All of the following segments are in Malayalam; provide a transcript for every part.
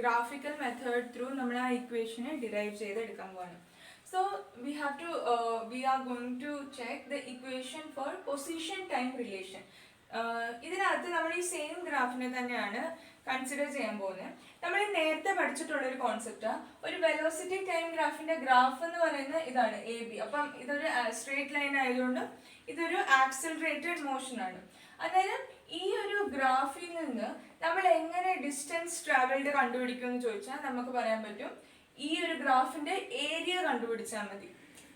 graphical method through നമ്മൾ ആ equation derive ചെയ്തെടുക്കാൻ പോവാണ്. So we are going to check the equation for position time relation. ഇതിനകത്ത് നമ്മൾ ഈ സെയിം ഗ്രാഫിനെ തന്നെയാണ് കൺസിഡർ ചെയ്യാൻ പോകുന്നത്. നമ്മൾ നേരത്തെ പഠിച്ചിട്ടുള്ളൊരു കോൺസെപ്റ്റാണ്. ഒരു വെലോസിറ്റി ടൈം ഗ്രാഫിന്റെ ഗ്രാഫ് എന്ന് പറയുന്നത് ഇതാണ് AB. അപ്പം ഇതൊരു സ്ട്രേറ്റ് ലൈൻ ആയതുകൊണ്ട് ഇതൊരു ആക്സിലറേറ്റഡ് മോഷൻ ആണ്. അതായത് ഈ ഒരു ഗ്രാഫിൽ നിന്ന് നമ്മൾ എങ്ങനെ ഡിസ്റ്റൻസ് ട്രാവൽഡ് കണ്ടുപിടിക്കും എന്ന് ചോദിച്ചാൽ നമുക്ക് പറയാൻ പറ്റും ഈ ഒരു ഗ്രാഫിന്റെ ഏരിയ കണ്ടുപിടിച്ചാൽ മതി.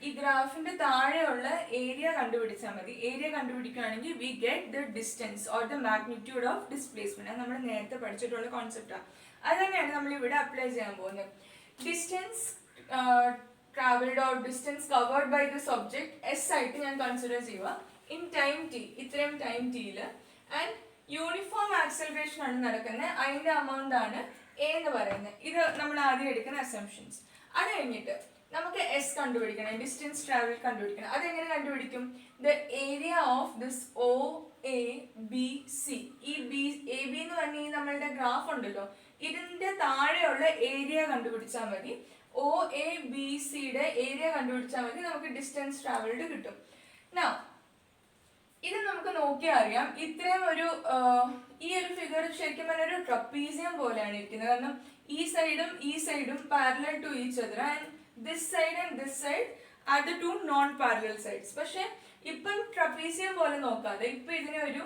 ഈ ഗ്രാഫിന്റെ താഴെയുള്ള ഏരിയ കണ്ടുപിടിച്ചാൽ മതി. ഏരിയ കണ്ടുപിടിക്കുകയാണെങ്കിൽ we get the distance or the magnitude of displacement. അത് നമ്മൾ നേരത്തെ പഠിച്ചിട്ടുള്ള കോൺസെപ്റ്റാണ്. അത് തന്നെയാണ് നമ്മൾ ഇവിടെ അപ്ലൈ ചെയ്യാൻ പോകുന്നത്. Distance travelled or distance covered by this object S ആയിട്ട് ഞാൻ കൺസിഡർ ചെയ്യുക ഇൻ ടൈം ടി, ഇത്രയും ടൈം ടിയിൽ. ആൻഡ് യൂണിഫോം ആക്സലറേഷൻ ആണ് നടക്കുന്നത്. അതിന്റെ അമൗണ്ട് ആണ് എ എന്ന് പറയുന്നത്. ഇത് നമ്മൾ ആദ്യം എടുക്കുന്ന അസംഷൻസ്. അത് കഴിഞ്ഞിട്ട് നമുക്ക് എസ് കണ്ടുപിടിക്കണം, ഡിസ്റ്റൻസ് ട്രാവൽ കണ്ടുപിടിക്കണം. അതെങ്ങനെ കണ്ടുപിടിക്കും? The area of this O A B C. ഈ എ ബി എന്ന് പറഞ്ഞ ഈ നമ്മളുടെ ഗ്രാഫ് ഉണ്ടല്ലോ, ഇതിന്റെ താഴെയുള്ള ഏരിയ കണ്ടുപിടിച്ചാൽ മതി. ഒ എ ബി സിയുടെ ഏരിയ കണ്ടുപിടിച്ചാൽ മതി, നമുക്ക് ഡിസ്റ്റൻസ് ട്രാവൽഡ് കിട്ടും. Now ഇത് നമുക്ക് നോക്കിയാൽ അറിയാം, ഇത്രയും ഒരു ഈ ഒരു ഫിഗർ ശരിക്കും പറഞ്ഞ ഒരു ട്രപ്പീസിയം പോലെയാണ് ഇരിക്കുന്നത്. കാരണം ഈ സൈഡും parallel to each other and this side and this side are the two non parallel sides. പക്ഷെ ഇപ്പം ട്രപ്പീസിയം പോലെ നോക്കാതെ ഇപ്പൊ ഇതിനെ ഒരു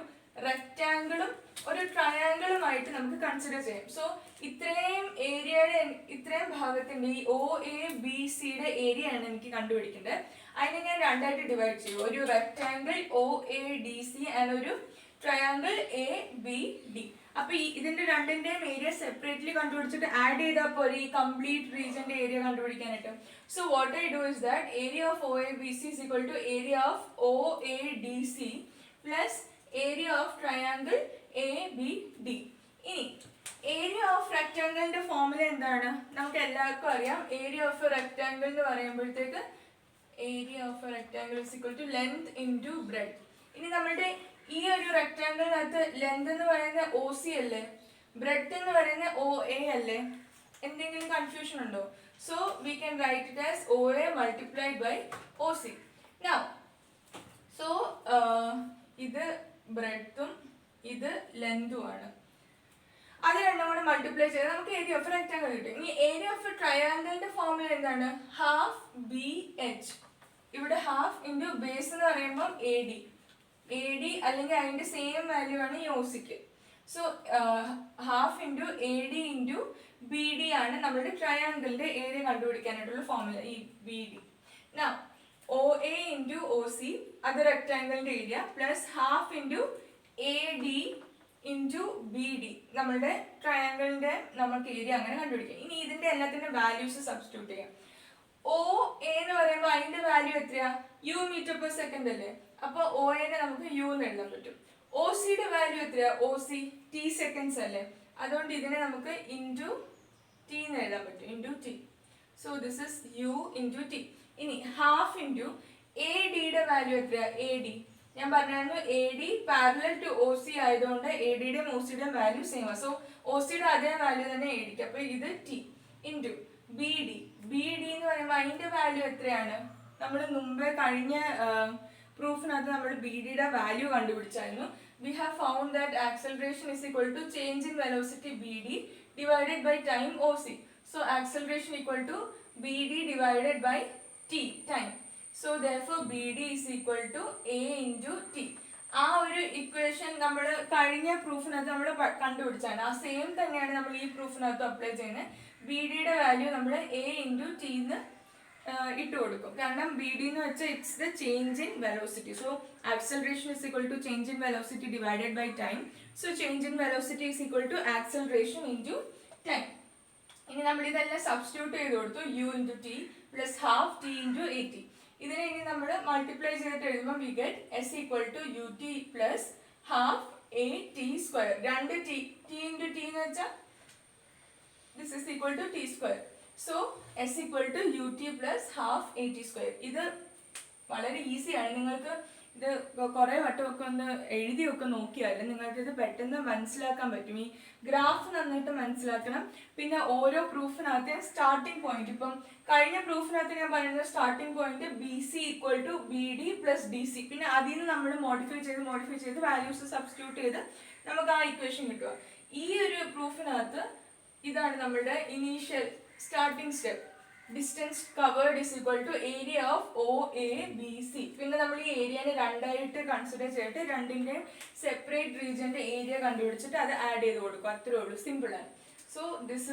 റെക്റ്റാങ്കിളും ഒരു ട്രയാങ്കിളുമായിട്ട് നമുക്ക് കൺസിഡർ ചെയ്യാം. സോ ഇത്രയും ഏരിയയുടെ ഇത്രയും ഭാഗത്തിന്റെ ഈ ഒ എ ബി സിയുടെ ഏരിയ ആണ് എനിക്ക് കണ്ടുപിടിക്കേണ്ടത്. അതിനെ ഞാൻ രണ്ടായിട്ട് ഡിവൈഡ് ചെയ്യും. ഒരു rectangle O A D C and ഒരു ട്രയാങ്കിൾ എ ബി ഡി. അപ്പൊ ഇതിന്റെ രണ്ടിന്റെയും ഏരിയ സെപ്പറേറ്റ്ലി കണ്ടുപിടിച്ചിട്ട് ആഡ് ചെയ്താൽ പോലെ ഈ കംപ്ലീറ്റ് റീജിയന്റെ ഏരിയ കണ്ടുപിടിക്കാനായിട്ട്. So what I do is that area of O A B C is equal to area of O A D C plus area of triangle A B D. ഇനി ഏരിയ ഓഫ് റെക്റ്റാങ്കിളിന്റെ ഫോർമുല എന്താണ്? നമുക്ക് എല്ലാവർക്കും അറിയാം. ഏരിയ ഓഫ് എ റെക്റ്റാങ്കിൾ എന്ന് പറയുമ്പോഴത്തേക്ക് area of a rectangle is equal to length into breadth. ഇനി നമ്മളുടെ ഈ ഒരു റെക്റ്റാങ്കിളിനകത്ത് ലെങ്ത് എന്ന് പറയുന്നത് ഒ സി അല്ലേ, ബ്രെഡ് എന്ന് പറയുന്നത് ഒ എ അല്ലേ? എന്തെങ്കിലും കൺഫ്യൂഷൻ ഉണ്ടോ? So we can write it as O A multiplied by O C. Now so ഇത് ബ്രെഡും ഇത് ലെങ്തും ആണ്. അത് രണ്ടും കൂടെ മൾട്ടിപ്ലൈ ചെയ്താൽ നമുക്ക് ഏരിയ ഓഫ് റെക്റ്റാങ്കിൾ കിട്ടും. ഇനി ഏരിയ ഓഫ് ട്രയാങ്കിളിന്റെ ഫോർമുല എന്താണ്? Half B H. ഇവിടെ ഹാഫ് ഇൻറ്റു ബേസ് എന്ന് പറയുമ്പോൾ എ ഡി അല്ലെങ്കിൽ അതിന്റെ സെയിം വാല്യൂ ആണ് ഈ ഒസിക്ക്. So half into A D into B D ആണ് നമ്മുടെ ട്രയാങ്കിളിന്റെ ഏരിയ കണ്ടുപിടിക്കാനായിട്ടുള്ള ഫോർമുല, ഈ B D. Now O A into O C അത് റെക്റ്റാങ്കിളിന്റെ area plus half into A D into B D നമ്മളുടെ ട്രയാങ്കിളിന്റെ നമുക്ക് ഏരിയ അങ്ങനെ കണ്ടുപിടിക്കാം. ഇനി ഇതിന്റെ എല്ലാത്തിന്റെ വാല്യൂസ് സബ്സ്റ്റിറ്റ്യൂട്ട് ചെയ്യാം. ഒ എ എന്ന് പറയുമ്പോൾ അതിന്റെ വാല്യൂ എത്രയാ? യു മീറ്റർ പെർ സെക്കൻഡ് അല്ലേ? അപ്പൊ ഒ എനെ നമുക്ക് യു എന്ന് എഴുതാൻ പറ്റും. ഒ സിയുടെ വാല്യൂ എത്രയാ? ഒ സി ടി സെക്കൻഡ്സ് അല്ലേ? അതുകൊണ്ട് ഇതിനെ നമുക്ക് ഇൻറ്റു ടി എന്ന് എഴുതാൻ പറ്റും, into T. So this is U into T. ഇനി ഹാഫ് ഇൻറ്റു എ ഡിയുടെ വാല്യൂ എത്രയാ? എ ഡി ഞാൻ പറഞ്ഞായിരുന്നു A D parallel to O C ആയതുകൊണ്ട് എ ഡിയുടെയും ഒ സിയുടെയും വാല്യൂ സെയിം ആണ്. സോ ഒ സിയുടെ അതേ വാല്യൂ തന്നെ എ ഡിക്ക്. അപ്പൊ ഇത് T into B D. B D എന്ന് പറയുമ്പോൾ അതിന്റെ വാല്യൂ എത്രയാണ്? നമ്മൾ മുമ്പേ കഴിഞ്ഞ പ്രൂഫിനകത്ത് നമ്മൾ ബി ഡിയുടെ വാല്യൂ കണ്ടുപിടിച്ചായിരുന്നു. We have found that acceleration is equal to change in velocity B D divided by time O C. So acceleration equal to B D divided by T time. So therefore BD is equal to A into T. ആ ഒരു ഇക്വേഷൻ നമ്മൾ കഴിഞ്ഞ പ്രൂഫിനകത്ത് നമ്മൾ കണ്ടുപിടിച്ചാണ്. ആ സെയിം തന്നെയാണ് നമ്മൾ ഈ പ്രൂഫിനകത്ത് അപ്ലൈ ചെയ്യുന്നത്. ബി ഡിയുടെ വാല്യൂ നമ്മൾ എ ഇൻറ്റു ടി എന്ന് ഇട്ട് കൊടുക്കും. കാരണം ബി ഡി എന്ന് വെച്ചാൽ it's the change in velocity. So acceleration is equal to change in velocity divided by time. So change in velocity is equal to acceleration into time. ഇനി നമ്മൾ ഇതെല്ലാം സബ്സ്റ്റിറ്റ്യൂട്ട് ചെയ്ത് കൊടുത്തു. U into T plus half T into A T. ഇതിനെ ഇനി നമ്മൾ മൾട്ടിപ്ലൈ ചെയ്തിട്ട് എഴുതുമ്പോൾ we get S equal to U T plus half A T square. രണ്ട് ടി ഇൻറ്റു ടി എന്ന് വെച്ചാൽ this is equal to T square. So S equal to U T plus half A T square. ഇത് വളരെ ഈസിയാണ്. നിങ്ങൾക്ക് ഇത് കുറേ വട്ടമൊക്കെ ഒന്ന് എഴുതിയൊക്കെ നോക്കിയാൽ നിങ്ങൾക്കിത് പെട്ടെന്ന് മനസ്സിലാക്കാൻ പറ്റും. ഈ ഗ്രാഫ് നന്നായിട്ട് മനസ്സിലാക്കണം. പിന്നെ ഓരോ പ്രൂഫിനകത്തെ സ്റ്റാർട്ടിംഗ് പോയിന്റ്, ഇപ്പം കഴിഞ്ഞ പ്രൂഫിനകത്ത് ഞാൻ പറയുന്നത് starting point BC = BD + DC. പിന്നെ അതിൽ നിന്ന് നമ്മൾ മോഡിഫൈ ചെയ്ത് വാല്യൂസ് സബ്സ്റ്റിറ്റ്യൂട്ട് ചെയ്ത് നമുക്ക് ആ ഇക്വേഷൻ കിട്ടുക. ഈ ഒരു പ്രൂഫിനകത്ത് ഇതാണ് നമ്മുടെ initial starting step. Distance covered is equal to area of OABC. പിന്നെ നമ്മൾ ഈ ഏരിയനെ രണ്ടായിട്ട് കൺസിഡർ ചെയ്തിട്ട് രണ്ടിൻ്റെയും സെപ്പറേറ്റ് റീജിയൻ്റെ ഏരിയ കണ്ടുപിടിച്ചിട്ട് അത് ആഡ് ചെയ്ത് കൊടുക്കും. അത്രേ ഉള്ളൂ, സിമ്പിൾ ആണ്. So this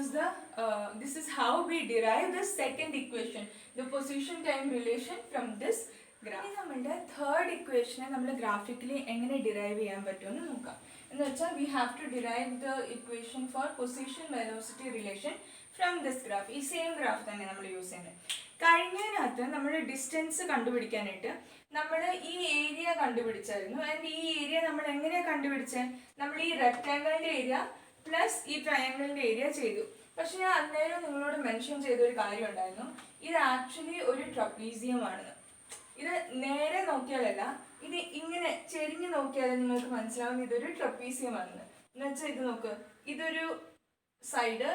is how we derive the second equation, the position time relation from this graph. നമ്മളുടെ തേർഡ് ഇക്വേഷനെ നമ്മൾ ഗ്രാഫിക്കലി എങ്ങനെ ഡിറൈവ് ചെയ്യാൻ പറ്റുമെന്ന് നോക്കാം. എന്ന് വെച്ചാൽ we have to derive the equation for position velocity relation from this graph. ഈ സെയിം ഗ്രാഫ് തന്നെ നമ്മൾ യൂസ് ചെയ്യുന്നത്. കഴിഞ്ഞതിനകത്ത് നമ്മൾ ഡിസ്റ്റൻസ് കണ്ടുപിടിക്കാനായിട്ട് നമ്മൾ ഈ ഏരിയ കണ്ടുപിടിച്ചായിരുന്നു. ആൻഡ് ഈ ഏരിയ നമ്മൾ എങ്ങനെയാണ് കണ്ടുപിടിച്ചത്? നമ്മൾ ഈ റെക്ടാങ്കിളിൻ്റെ ഏരിയ പ്ലസ് ഈ ട്രയാങ്കിളിൻ്റെ ഏരിയ ചെയ്തു. പക്ഷെ ഞാൻ അന്നേരം നിങ്ങളോട് മെൻഷൻ ചെയ്തൊരു കാര്യം ഉണ്ടായിരുന്നു, ഇത് ആക്ച്വലി ഒരു ട്രപ്പീസിയം ആണെന്ന്. ഇത് നേരെ നോക്കിയാലല്ല, ഇത് ഇങ്ങനെ ചെരിഞ്ഞ് നോക്കിയാൽ നിങ്ങൾക്ക് മനസ്സിലാവും ഇതൊരു ട്രപ്പീസിയം ആണെന്ന്. എന്ന് വെച്ചാൽ ഇത് നോക്ക്, ഇതൊരു സൈഡ്,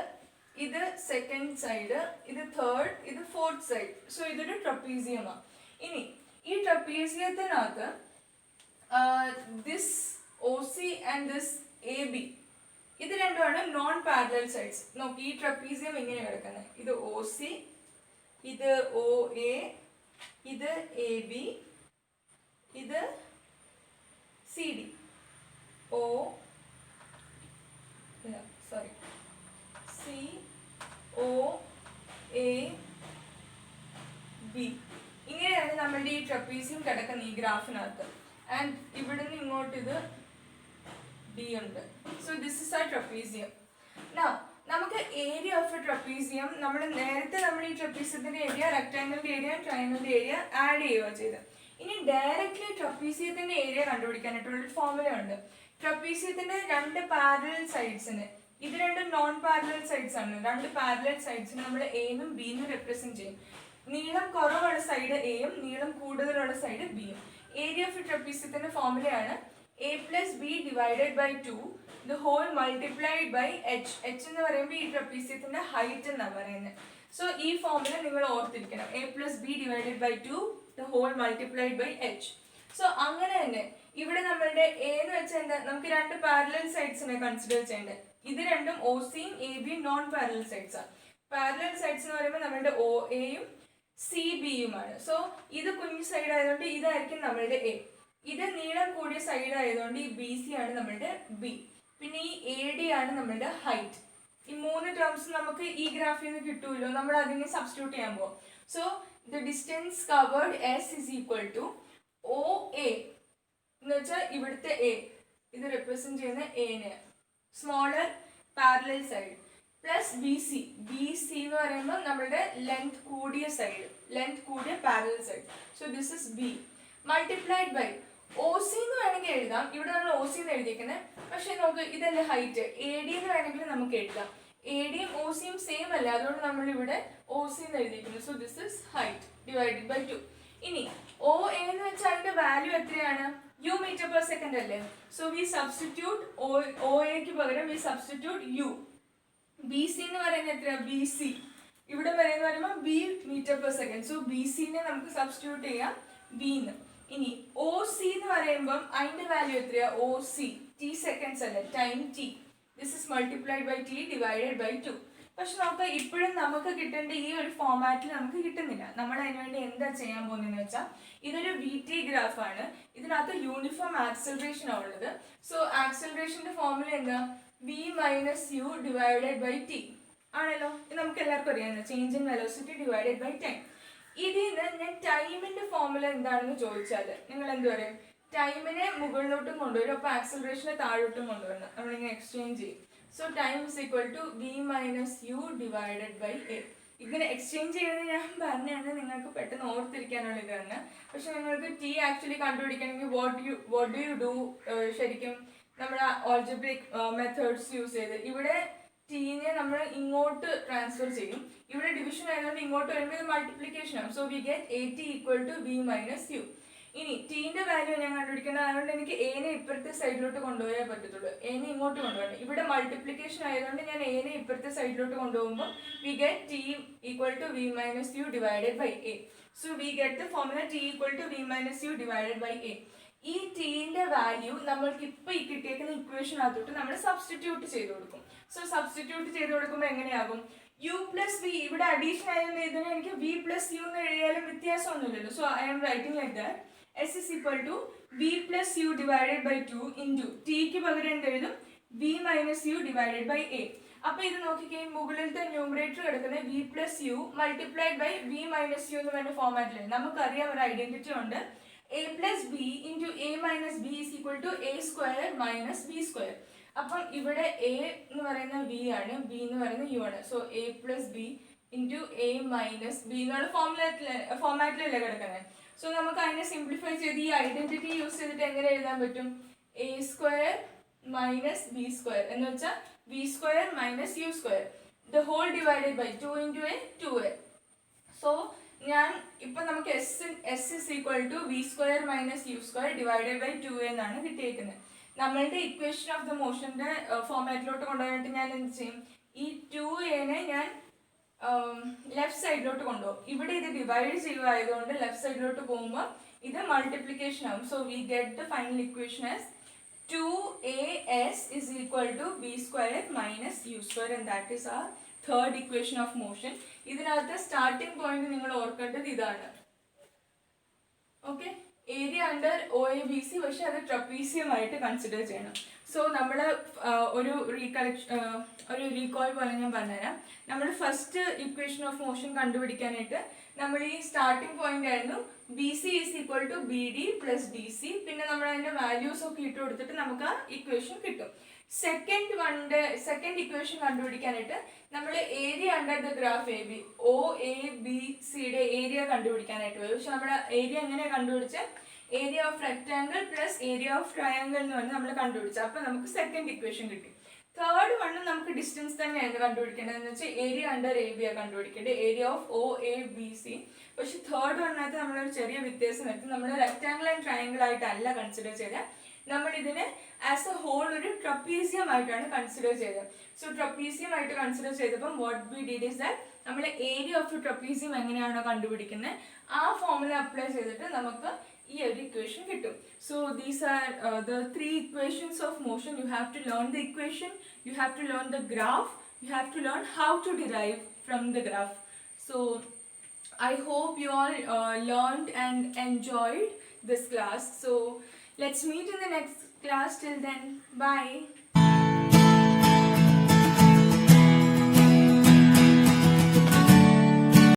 ഇത് സെക്കൻഡ് സൈഡ്, ഇത് തേർഡ്, ഇത് ഫോർത്ത് സൈഡ്. സോ ഇതൊരു ട്രപ്പീസിയമാണ്. ഇനി ഈ ട്രപ്പീസിയത്തിനകത്ത് this OC and this AB, ഇത് രണ്ടുമാണ് നോൺ പാരലൽ സൈഡ്സ്. നോക്കി, ഈ ട്രപ്പീസിയം ഇങ്ങനെ കിടക്കുന്നത്, ഇത് OC, ഇത് OA, ഇത് AB, ഇത് CD. COAB. ഇങ്ങനെയാണ് നമ്മളുടെ ഈ ട്രപ്പീസിയം കിടക്കുന്നത് ഈ ഗ്രാഫിനകത്ത്. ആൻഡ് ഇവിടെ നിന്ന് ഇങ്ങോട്ട് ഇത് D ഉണ്ട്. സോ ദിസ് ഇസ് ആ ട്രപ്പീസിയം. നൗ നമുക്ക് ഏരിയ ഓഫ് എ ട്രപ്പീസിയം നമ്മൾ നേരത്തെ ഈ ട്രപ്പീസിയത്തിന്റെ ഏരിയ, റെക്ടാങ്കിളിന്റെ ഏരിയ, ട്രയാങ്കിളിന്റെ ഏരിയ ആഡ് ചെയ്യുക ചെയ്ത്. ഇനി ഡയറക്റ്റ്ലി ട്രപ്പീസിയത്തിന്റെ ഏരിയ കണ്ടുപിടിക്കാനായിട്ടുള്ള ഫോർമുല ഉണ്ട്. ട്രപ്പീസിയത്തിന്റെ രണ്ട് പാരലൽ സൈഡ്സിന്, ഇത് രണ്ടും നോൺ പാരലൽ സൈഡ്സ് ആണ്. രണ്ട് പാരലൽ സൈഡ്സിന് നമ്മൾ എന്നും ബിന്നും റെപ്രസെന്റ് ചെയ്യും. നീളം കുറവുള്ള സൈഡ് എയും നീളം കൂടുതലുള്ള സൈഡ് ബിയും. ഏരിയ ഓഫ് ട്രപ്പീസിയത്തിന്റെ ഫോർമുലയാണ് A + B / 2 the whole multiplied by h. h എന്ന് പറയുമ്പോൾ ഈ ട്രപ്പീസിയത്തിന്റെ ഹൈറ്റ് എന്നാണ് പറയുന്നത്. സോ ഈ ഫോർമുല നിങ്ങൾ ഓർത്തിരിക്കണം, A + B / 2 the whole multiplied by h. So അങ്ങനെ തന്നെ ഇവിടെ നമ്മളുടെ A എന്ന് വെച്ചാൽ എന്താ, നമുക്ക് രണ്ട് പാരലൽ സൈഡ്സിനെ കൺസിഡർ ചെയ്യേണ്ടത്. ഇത് രണ്ടും OCയും ABയും നോൺ പാരലൽ സൈഡ്സ് ആണ്. പാരലൽ സൈഡ്സ് എന്ന് പറയുമ്പോൾ നമ്മളുടെ OAയും CBയുമാണ്. സോ ഇത് കുഞ്ഞു സൈഡ് ആയതുകൊണ്ട് ഇതായിരിക്കും നമ്മളുടെ A. ഇത് നീളം കൂടിയ സൈഡ് ആയതുകൊണ്ട് ഈ BC ആണ് നമ്മളുടെ B. പിന്നെ ഈ AD ആണ് നമ്മളുടെ ഹൈറ്റ്. ഈ മൂന്ന് ടേംസ് നമുക്ക് ഈ ഗ്രാഫിൽ നിന്ന് കിട്ടുമല്ലോ, നമ്മൾ അതിനെ സബ്സ്റ്റിറ്റ്യൂട്ട് ചെയ്യാൻ പോകും. So the distance covered S is equal to OA എന്ന് വെച്ചാൽ ഇവിടുത്തെ A, ഇത് റെപ്രസെന്റ് ചെയ്യുന്ന Aനെ, smaller parallel side, plus BC. BC എന്ന് പറയുമ്പോൾ നമ്മളുടെ ലെങ്ത് കൂടിയ സൈഡ്, ലെങ്ത് കൂടിയ parallel side. So this is B multiplied by OC എന്ന് വേണമെങ്കിൽ എഴുതാം. ഇവിടെ നമ്മൾ OC എന്ന് എഴുതിയിരിക്കുന്നത്, പക്ഷെ നമുക്ക് ഇതല്ലേ ഹൈറ്റ്, AD എന്ന് വേണമെങ്കിൽ നമുക്ക് എഴുതാം. ADയും OCയും സെയിം അല്ല, അതുകൊണ്ട് നമ്മൾ ഇവിടെ OC എന്ന് എഴുതിയിരിക്കുന്നു. So this is height divided by 2. ഇനി OA എന്ന് വെച്ചാൽ അതിന്റെ വാല്യൂ എത്രയാണ്? U m/s അല്ലേ. സോ വി സബ്സ്റ്റിറ്റ്യൂട്ട് OAക്ക് പകരം വി സബ്സ്റ്റിറ്റ്യൂട്ട് U. BC എന്ന് പറയുന്നത് എത്രയാ? BC ഇവിടെ പറയുമ്പോൾ B m/s. സോ BCനെ നമുക്ക് സബ്സ്റ്റിറ്റ്യൂട്ട് ചെയ്യാം B എന്ന്. ഇനി OC എന്ന് പറയുമ്പോൾ അതിന്റെ വാല്യൂ എത്രയാ? OC T സെക്കൻഡ്സ് അല്ലേ, time T. This is multiplied by T divided by 2. പക്ഷെ നമുക്ക് ഇപ്പോഴും നമുക്ക് കിട്ടേണ്ട ഈ ഒരു ഫോമാറ്റിൽ നമുക്ക് കിട്ടുന്നില്ല. നമ്മൾ അതിനുവേണ്ടി എന്താ ചെയ്യാൻ പോകുന്നതെന്ന് വെച്ചാൽ, ഇതൊരു VT ഗ്രാഫാണ്, ഇതിനകത്ത് യൂണിഫോം ആക്സലറേഷൻ ആണ് ഉള്ളത്. സോ ആക്സലറേഷന്റെ ഫോർമുല എന്താ? V - U divided by T ആണല്ലോ. ഇത് നമുക്ക് എല്ലാവർക്കും അറിയാം, change in velocity divided by time. ഇതിൽ നിന്ന് ഞാൻ ടൈമിന്റെ ഫോർമുല എന്താണെന്ന് ചോദിച്ചാൽ നിങ്ങൾ എന്ത് പറയും? ടൈമിനെ മുകളിലോട്ടും കൊണ്ടുവരും, അപ്പോൾ ആക്സലറേഷനെ താഴോട്ടും കൊണ്ടുവരണം. നമ്മളിങ്ങനെ എക്സ്ചേഞ്ച് ചെയ്യും. So time is equal to V - U divided by A. ഇങ്ങനെ എക്സ്ചേഞ്ച് ചെയ്യുന്നത് ഞാൻ പറഞ്ഞാണ് നിങ്ങൾക്ക് പെട്ടെന്ന് ഓർത്തിരിക്കാനുള്ള ഇതാണ്. പക്ഷെ നിങ്ങൾക്ക് T ആക്ച്വലി കണ്ടുപിടിക്കണമെങ്കിൽ വാട്ട് ഡു യു ഡു? ശരിക്കും നമ്മുടെ ആൾജിബ്രിക് മെത്തേഡ്സ് യൂസ് ചെയ്ത് ഇവിടെ Tനെ നമ്മൾ ഇങ്ങോട്ട് ട്രാൻസ്ഫർ ചെയ്യും. ഇവിടെ ഡിവിഷൻ ആയതുകൊണ്ട് ഇങ്ങോട്ട് വരുമ്പോൾ ഇത് മൾട്ടിപ്ലിക്കേഷൻ ആണ്. So we get AT = V - U. ഇനി ടീൻ്റെ വാല്യൂ ഞാൻ കണ്ടുപിടിക്കേണ്ടത്, അതുകൊണ്ട് എനിക്ക് എനെ ഇപ്പുറത്തെ സൈഡിലോട്ട് കൊണ്ടുപോയേ പറ്റത്തുള്ളൂ. എനെ ഇങ്ങോട്ട് കൊണ്ടുപോകണം. ഇവിടെ മൾട്ടിപ്ലിക്കേഷൻ ആയതുകൊണ്ട് ഞാൻ എനെ ഇപ്പുറത്തെ സൈഡിലോട്ട് കൊണ്ടുപോകുമ്പോൾ we get T equal to V minus U divided by A. So we get the formula T equal to V minus U divided by A. ഈ ടീൻ്റെ വാല്യൂ നമ്മൾക്ക് ഇപ്പോൾ ഈ കിട്ടിയേക്കുന്ന ഇക്വേഷനകത്തോട്ട് നമ്മൾ സബ്സ്റ്റിറ്റ്യൂട്ട് ചെയ്ത് കൊടുക്കും. സോ സബ്സ്റ്റിറ്റ്യൂട്ട് ചെയ്ത് കൊടുക്കുമ്പോൾ എങ്ങനെയാകും? യു പ്ലസ് വി, ഇവിടെ അഡീഷൻ ആയതുകൊണ്ട് ഇതിന് എനിക്ക് വി പ്ലസ് യു എന്ന് എഴുതിയാലും വ്യത്യാസമൊന്നുമില്ലല്ലോ. So I am writing like that S is equal to V plus U divided by 2 into ടിക്ക് പകരം എന്തെഴുതും? V minus U divided by A. അപ്പോൾ ഇത് നോക്കിക്കേ, മുകളിലത്തെ ന്യൂമറേറ്റർ കിടക്കുന്നത് V plus U multiplied by V minus U എന്ന് പറഞ്ഞ ഫോർമാറ്റിലാണ്. നമുക്കറിയാം ഒരു ഐഡന്റിറ്റി ഉണ്ട്, A plus B into A minus B is equal to A square minus B square. അപ്പം ഇവിടെ എ എന്ന് പറയുന്ന വി ആണ്, ബി എന്ന് പറയുന്ന യു ആണ്. So A plus B into A minus B എന്നുള്ള ഫോർമാറ്റിലല്ലേ കിടക്കുന്നത്. സോ നമുക്ക് അതിനെ സിംപ്ലിഫൈ ചെയ്ത് ഈ ഐഡന്റിറ്റി യൂസ് ചെയ്തിട്ട് എങ്ങനെ എഴുതാൻ പറ്റും? A square minus B square എന്ന് വെച്ചാൽ V square minus U square the whole divided by 2 into A 2a. So ഞാൻ ഇപ്പം നമുക്ക് S is equal to V square minus U square divided by 2a എന്നാണ് കിട്ടിയേക്കുന്നത്. നമ്മളുടെ ഇക്വേഷൻ ഓഫ് ദ മോഷൻ്റെ ഫോർമാറ്റിലോട്ട് കൊണ്ടുപോയിട്ട് ഞാൻ എന്ത് ചെയ്യും? ഈ 2a ഞാൻ ലെഫ്റ്റ് സൈഡിലോട്ട് കൊണ്ടുപോകും. ഇവിടെ ഇത് ഡിവൈഡ് ചെയ്യുമായതുകൊണ്ട് ലെഫ്റ്റ് സൈഡിലോട്ട് പോകുമ്പോൾ ഇത് മൾട്ടിപ്ലിക്കേഷൻ ആവും. So we get the final equation as 2as is equal to b square minus u square, and that is our third equation of motion. ഇതിനകത്ത് സ്റ്റാർട്ടിംഗ് പോയിന്റ് നിങ്ങൾ ഓർക്കേണ്ടത് ഇതാണ്. Okay, area under O A B C, പക്ഷെ അത് ട്രപ്പീസിയമായിട്ട് കൺസിഡർ ചെയ്യണം. സോ നമ്മൾ ഒരു റീകോൾ പോലെ ഞാൻ പറഞ്ഞുതരാം. നമ്മൾ ഫസ്റ്റ് ഇക്വേഷൻ ഓഫ് മോഷൻ കണ്ടുപിടിക്കാനായിട്ട് നമ്മൾ ഈ സ്റ്റാർട്ടിംഗ് പോയിന്റ് ആയിരുന്നു B C is equal to B D plus D C. പിന്നെ നമ്മൾ അതിൻ്റെ വാല്യൂസ് ഒക്കെ ഇട്ട് കൊടുത്തിട്ട് നമുക്ക് ആ ഇക്വേഷൻ കിട്ടും. സെക്കൻഡ് ഇക്വേഷൻ കണ്ടുപിടിക്കാനായിട്ട് നമ്മൾ area under the graph A B, O A B സിയുടെ ഏരിയ കണ്ടുപിടിക്കാനായിട്ട് വരും. പക്ഷെ നമ്മുടെ ഏരിയ എങ്ങനെയാണ് കണ്ടുപിടിച്ചത്? Area of rectangle plus area of triangle എന്ന് പറഞ്ഞ് നമ്മൾ കണ്ടുപിടിച്ചത്. അപ്പോൾ നമുക്ക് സെക്കൻഡ് ഇക്വേഷൻ കിട്ടി. തേർഡ് വണ്ണും നമുക്ക് ഡിസ്റ്റൻസ് തന്നെയാണ് കണ്ടുപിടിക്കേണ്ടത്. എന്ന് വെച്ചാൽ ഏരിയ അണ്ടർ എ ബി ആണ് കണ്ടുപിടിക്കേണ്ടത്, area of O A B C. പക്ഷെ തേർഡ് വണ്ണകത്ത് നമ്മളൊരു ചെറിയ വ്യത്യാസം വരുത്തി. നമ്മൾ റെക്ടാങ്കിൾ ആൻഡ് ട്രയാങ്കിൾ ആയിട്ടല്ല കൺസിഡർ ചെയ്തത്, നമ്മൾ ഇതിനെ ആസ് എ ഹോൾ ഒരു ട്രപ്പീസിയം ആയിട്ടാണ് കൺസിഡർ ചെയ്തത്. സോ ട്രപ്പീസിയം ആയിട്ട് കൺസിഡർ ചെയ്തപ്പം what we did is that നമ്മൾ ഏരിയ ഓഫ് ട്രപ്പീസിയം എങ്ങനെയാണോ കണ്ടുപിടിക്കുന്നത് ആ ഫോർമുല അപ്ലൈ ചെയ്തിട്ട് നമുക്ക് ഈ ഒരു ഇക്വേഷൻ കിട്ടും. So these are the 3 equations of motion. You have to learn the equation, you have to learn the graph, you have to learn how to derive from the graph. So I hope you all learned and enjoyed this class. So let's meet in the next class. Till then, bye.